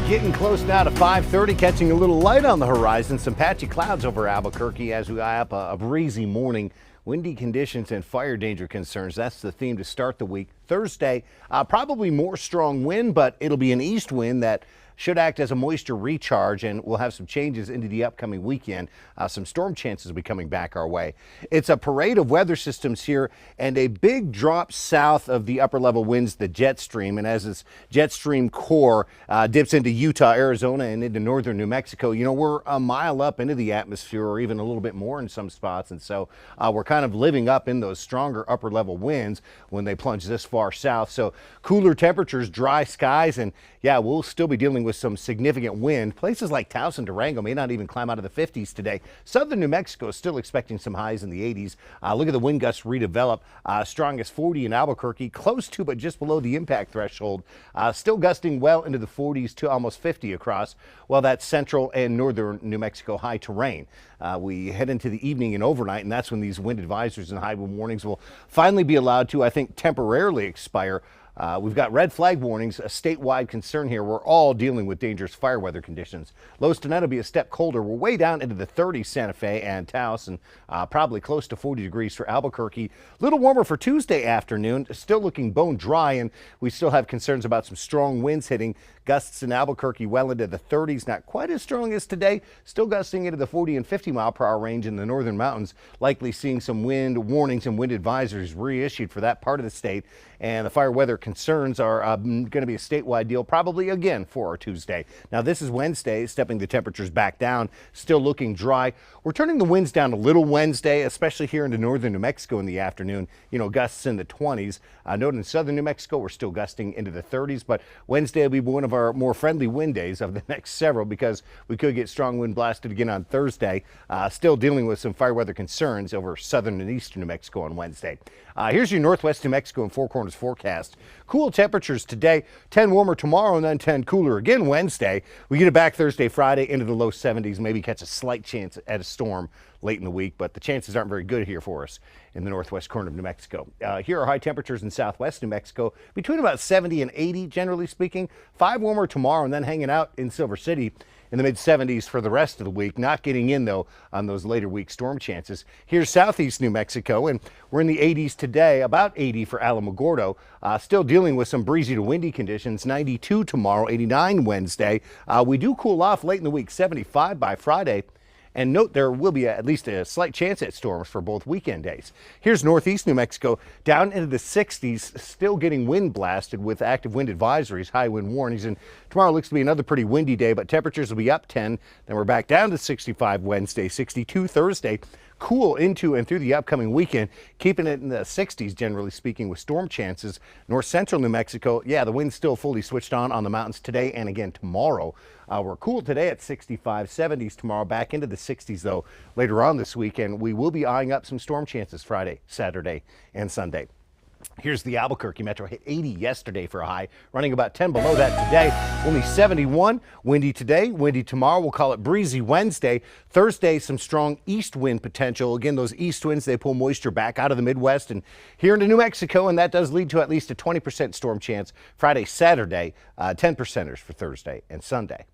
Getting close now to 5:30, catching a little light on the horizon. Some patchy clouds over Albuquerque as we eye up a breezy morning. Windy conditions and fire danger concerns. That's the theme to start the week. Thursday, probably more strong wind, but it'll be an east wind that should act as a moisture recharge, and we'll have some changes into the upcoming weekend. Some storm chances will be coming back our way. It's a parade of weather systems here and a big drop south of the upper level winds, the jet stream. And as this jet stream core dips into Utah, Arizona, and into northern New Mexico, you know, we're a mile up into the atmosphere or even a little bit more in some spots. And so we're kind of living up in those stronger upper level winds when they plunge this far south. So cooler temperatures, dry skies, and yeah, we'll still be dealing with some significant wind. Places like Taos and Durango may not even climb out of the 50s today. Southern New Mexico is still expecting some highs in the 80s. Look at the wind gusts redevelop. Strongest 40 in Albuquerque, close to but just below the impact threshold. Still gusting well into the 40s to almost 50 across. Well, that's central and northern New Mexico high terrain. We head into the evening and overnight, and that's when these wind advisories and high wind warnings will finally be allowed to, I think, temporarily expire. We've got red flag warnings, a statewide concern here. We're all dealing with dangerous fire weather conditions. Lows tonight will be a step colder. We're way down into the 30s, Santa Fe and Taos, and probably close to 40 degrees for Albuquerque. A little warmer for Tuesday afternoon, still looking bone dry, and we still have concerns about some strong winds hitting. Gusts in Albuquerque well into the 30s, not quite as strong as today, still gusting into the 40 and 50 mile per hour range in the northern mountains, likely seeing some wind warnings and wind advisories reissued for that part of the state. And the fire weather concerns are going to be a statewide deal probably again for our Tuesday. Now this is Wednesday, stepping the temperatures back down, still looking dry. We're turning the winds down a little Wednesday, especially here into northern New Mexico in the afternoon. You know, gusts in the 20s. Note in southern New Mexico, we're still gusting into the 30s, but Wednesday will be one of our more friendly wind days of the next several because we could get strong wind blasted again on Thursday. Still dealing with some fire weather concerns over southern and eastern New Mexico on Wednesday. Here's your northwest New Mexico and Four Corners forecast. Cool temperatures today, 10 warmer tomorrow and then 10 cooler again Wednesday. We get it back Thursday, Friday into the low 70s, maybe catch a slight chance at a storm late in the week, but the chances aren't very good here for us in the northwest corner of New Mexico. Here are high temperatures in southwest New Mexico between about 70 and 80, generally speaking. 5 warmer tomorrow and then hanging out in Silver City in the mid 70s for the rest of the week. Not getting in though on those later week storm chances. Here's southeast New Mexico, and we're in the 80s today, about 80 for Alamogordo. Still dealing with some breezy to windy conditions. 92 tomorrow, 89 Wednesday. We do cool off late in the week, 75 by Friday. And note there will be at least a slight chance at storms for both weekend days. Here's northeast New Mexico, down into the 60s, still getting wind blasted with active wind advisories, high wind warnings. And tomorrow looks to be another pretty windy day, but temperatures will be up 10. Then we're back down to 65 Wednesday, 62 Thursday. Cool into and through the upcoming weekend, keeping it in the 60s, generally speaking, with storm chances. North central New Mexico, yeah, the wind's still fully switched on the mountains today and again tomorrow. We're cool today at 65, 70s tomorrow, back into the 60s, though, later on this weekend. We will be eyeing up some storm chances Friday, Saturday, and Sunday. Here's the Albuquerque Metro, hit 80 yesterday for a high, running about 10 below that today. Only 71, windy today, windy tomorrow. We'll call it breezy Wednesday. Thursday, some strong east wind potential. Again, those east winds, they pull moisture back out of the Midwest and here into New Mexico, and that does lead to at least a 20% storm chance Friday, Saturday, 10%ers for Thursday and Sunday.